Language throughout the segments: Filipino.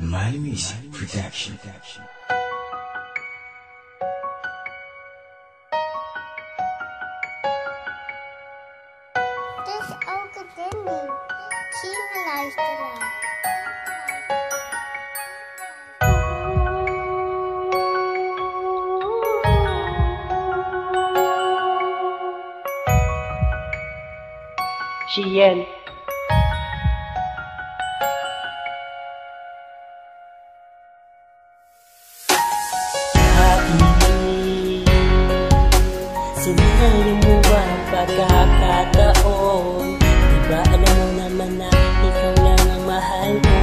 My Music Production. Het is ook een ding. Zie me luisteren. Chien. Sinayo mo ba pagkakataon? Diba alam mo naman na ikaw lang ang mahal ko?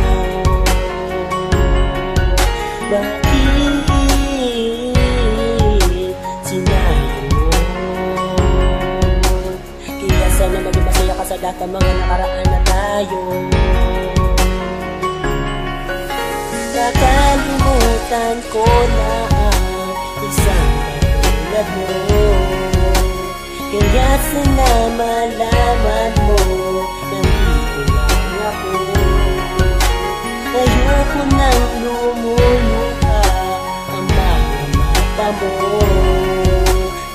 Bakit sinayo mo? Kaya sana maging masaya ka sa lahat ng mga nakaraan na tayo. Nakalimutan ko na ang isang katulad mo. Kaya sana malaman mo, nandito lang ako. Ayoko nang lumuluha ang mga mata mo.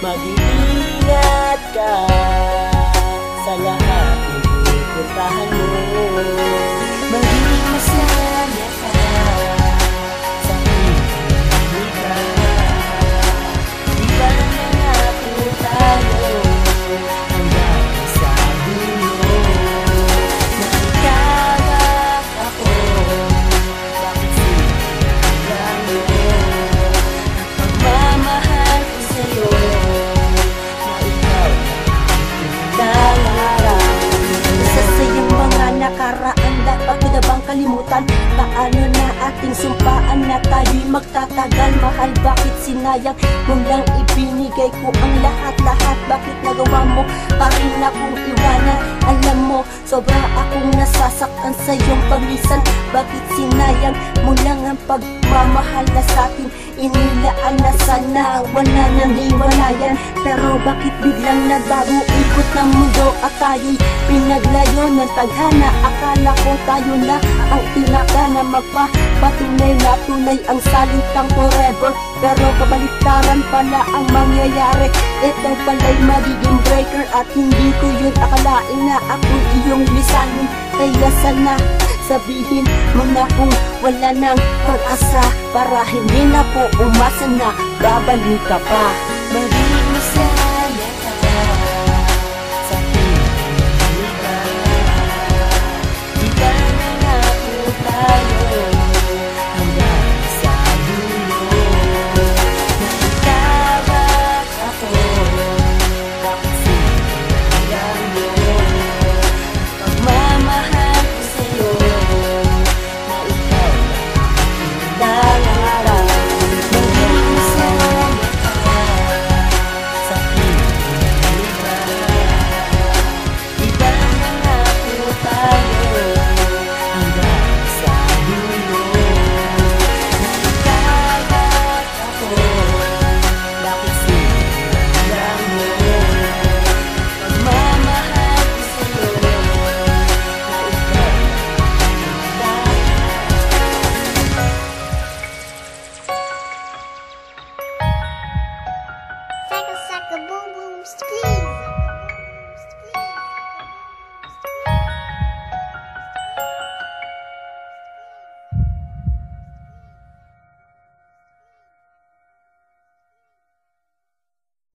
Mag-iingat ka sa lahat ng pupuntahan mo. Maging masaya ka sa piling ka. Di ba nangako tayo hanggang sa dulo na ikaw at ako? Bakit sinayang mo ang pagmamahal ko sa'yo na ikaw lang sa sayang mga nakaraan? Dapat ko na bang kalimutan? Paano na ating sumpaan na tayo'y magtatagal? Mahal, bakit sinayang mo lang ibinigay ko ang lahat-lahat? Bakit nagawa mo pa rin akong iwanan? Alam mo, sobra akong nasasaktan sa iyong paglisan. Bakit sinayang mo lang ang pagmamahal na sa'tin? Inilaan na sana wala nang hiwalayan. Pero bakit biglang nagbago ikot ng mundo at tayo'y pinaglayo ng tadhana? Akala ko tayo na ang tinaka na magpapatunay na tunay ang salitang forever. Pero kabaliktaran pala ang mangyayari. Ito pala'y magiging breaker at hindi ko yun akalain na ako'y iyong lisanin. Kaya sana sabihin mo na kung wala nang pag-asa, para hindi na po umasa na babalik ka pa. Maging masaya